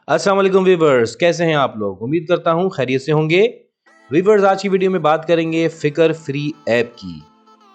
अस्सलाम वालेकुम व्यूवर्स, कैसे हैं आप लोग? उम्मीद करता हूँ खैरियत से होंगे। व्यूवर्स, आज की वीडियो में बात करेंगे फिकर फ्री ऐप की।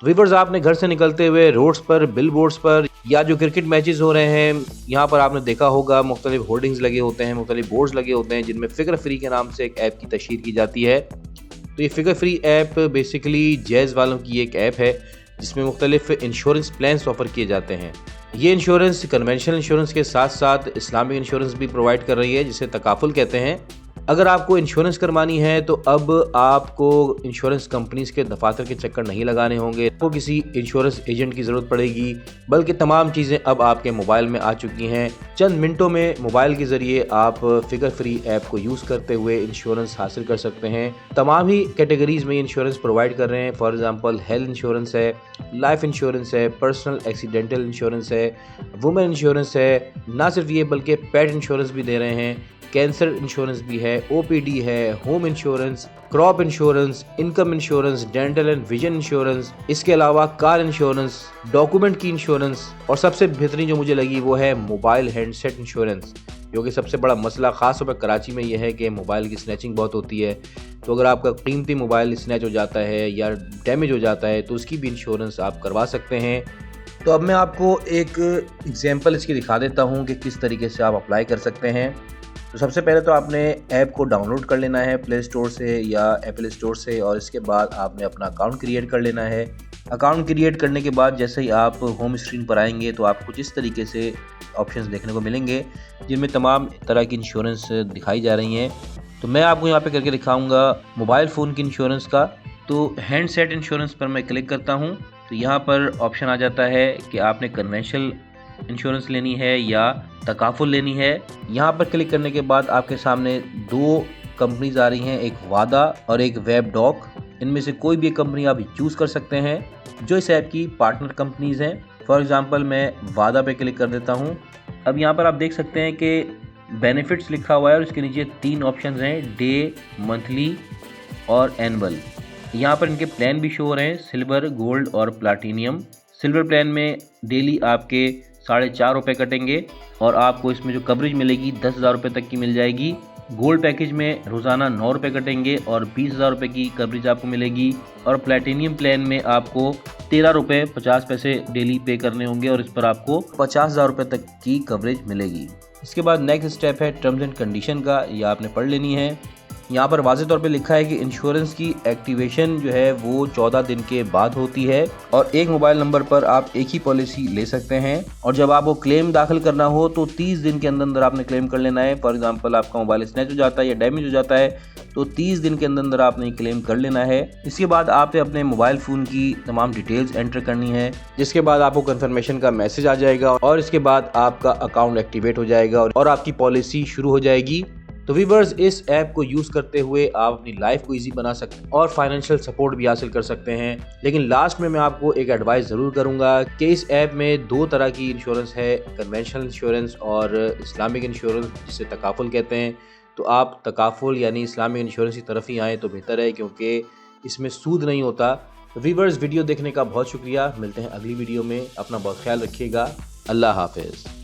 व्यूवर्स, आपने घर से निकलते हुए रोड्स पर, बिलबोर्ड्स पर या जो क्रिकेट मैचेस हो रहे हैं, यहाँ पर आपने देखा होगा मुख्तलिफ होर्डिंग्स लगे होते हैं, मुख्तलिफ बोर्ड्स लगे होते हैं जिनमें फिकर फ्री के नाम से एक ऐप की तशहीर की जाती है। तो ये फिकर फ्री ऐप बेसिकली जैज़ वालों की एक ऐप है जिसमें मुख्तलिफ इंश्योरेंस प्लान्स ऑफर किए जाते हैं। ये इंश्योरेंस कन्वेंशनल इंश्योरेंस के साथ साथ इस्लामिक इंश्योरेंस भी प्रोवाइड कर रही है जिसे तकाफुल कहते हैं। अगर आपको इंश्योरेंस करवानी है तो अब आपको इंश्योरेंस कंपनीज के दफातर के चक्कर नहीं लगाने होंगे, आपको किसी इंश्योरेंस एजेंट की ज़रूरत पड़ेगी, बल्कि तमाम चीज़ें अब आपके मोबाइल में आ चुकी हैं। चंद मिनटों में मोबाइल के ज़रिए आप फिकर फ्री ऐप को यूज़ करते हुए इंश्योरेंस हासिल कर सकते हैं। तमाम ही कैटेगरीज में इंश्योरेंस प्रोवाइड कर रहे हैं। फॉर एग्जांपल हेल्थ इंश्योरेंस है, लाइफ इंश्योरेंस है, पर्सनल एक्सीडेंटल इंश्योरेंस है, वुमेन इंश्योरेंस है, ना सिर्फ ये बल्कि पेट इंश्योरेंस भी दे रहे हैं, कैंसर इंश्योरेंस भी है, ओपीडी है, home insurance, crop insurance, income insurance, dental and vision insurance, इसके अलावा कार इंश्योरेंस, डॉक्यूमेंट की इंश्योरेंस, और सबसे बेहतरीन जो मुझे लगी वो है मोबाइल हैंडसेट इंश्योरेंस, क्योंकि सबसे बड़ा मसला ख़ास तौर पर कराची में यह है कि मोबाइल की स्नैचिंग बहुत होती है। तो अगर आपका कीमती मोबाइल स्नैच हो जाता है या डैमेज हो जाता है तो उसकी भी इंश्योरेंस आप करवा सकते हैं। तो अब मैं आपको एक एग्जांपल इसकी दिखा देता हूँ कि किस तरीके से आप अप्लाई कर सकते हैं। तो सबसे पहले तो आपने ऐप को डाउनलोड कर लेना है प्ले स्टोर से या एप्पल स्टोर से, और इसके बाद आपने अपना अकाउंट क्रिएट कर लेना है। अकाउंट क्रिएट करने के बाद जैसे ही आप होम स्क्रीन पर आएंगे तो आपको कुछ इस तरीके से ऑप्शंस देखने को मिलेंगे जिनमें तमाम तरह की इंश्योरेंस दिखाई जा रही हैं। तो मैं आपको यहाँ पे करके दिखाऊंगा मोबाइल फ़ोन की इंश्योरेंस का। तो हैंडसेट इंश्योरेंस पर मैं क्लिक करता हूँ तो यहाँ पर ऑप्शन आ जाता है कि आपने कन्वेंशनल इंश्योरेंस लेनी है या तकाफुल लेनी है। यहाँ पर क्लिक करने के बाद आपके सामने दो कंपनीज आ रही हैं, एक वादा और एक वेबडॉक। इनमें से कोई भी कंपनी आप चूज़ कर सकते हैं जो इस ऐप की पार्टनर कंपनीज हैं। फॉर एग्जांपल मैं वादा पे क्लिक कर देता हूँ। अब यहाँ पर आप देख सकते हैं कि बेनिफिट्स लिखा हुआ है और इसके नीचे 3 ऑप्शन हैं, डे, मंथली और एनुअल। यहाँ पर इनके प्लान भी शो हो रहे हैं, सिल्वर, गोल्ड और प्लाटीनियम। सिल्वर प्लान में डेली आपके 4.5 रुपये कटेंगे और आपको इसमें जो कवरेज मिलेगी 10,000 रुपये तक की मिल जाएगी। गोल्ड पैकेज में रोज़ाना 9 रुपये कटेंगे और 20,000 रुपये की कवरेज आपको मिलेगी। और प्लैटिनियम प्लान में आपको 13 रुपये 50 पैसे डेली पे करने होंगे और इस पर आपको 50,000 रुपये तक की कवरेज मिलेगी। इसके बाद नेक्स्ट स्टेप है टर्म्स एंड कंडीशन का, ये आपने पढ़ लेनी है। यहाँ पर वाज़ेह तौर पे लिखा है कि इंश्योरेंस की एक्टिवेशन जो है वो 14 दिन के बाद होती है और एक मोबाइल नंबर पर आप एक ही पॉलिसी ले सकते हैं। और जब आपको क्लेम दाखिल करना हो तो 30 दिन के अंदर अंदर आपने क्लेम कर लेना है। फॉर एग्जांपल आपका मोबाइल स्नैच हो जाता है या डैमेज हो जाता है तो 30 दिन के अंदर अंदर आपने क्लेम कर लेना है। इसके बाद आपने अपने मोबाइल फ़ोन की तमाम डिटेल्स एंटर करनी है, जिसके बाद आपको कंफर्मेशन का मैसेज आ जाएगा और इसके बाद आपका अकाउंट एक्टिवेट हो जाएगा और आपकी पॉलिसी शुरू हो जाएगी। तो व्यूअर्स, इस ऐप को यूज़ करते हुए आप अपनी लाइफ को इजी बना सकते हैं और फाइनेंशियल सपोर्ट भी हासिल कर सकते हैं। लेकिन लास्ट में मैं आपको एक एडवाइस ज़रूर करूंगा कि इस ऐप में 2 तरह की इंश्योरेंस है, कन्वेंशनल इंश्योरेंस और इस्लामिक इंश्योरेंस जिसे तकाफुल कहते हैं। तो आप तकाफुल यानी इस्लामिक इंश्योरेंस की तरफ ही आएँ तो बेहतर है, क्योंकि इसमें सूद नहीं होता। तो व्यूअर्स, वीडियो देखने का बहुत शुक्रिया। मिलते हैं अगली वीडियो में। अपना बहुत ख्याल रखिएगा। अल्लाह हाफिज़।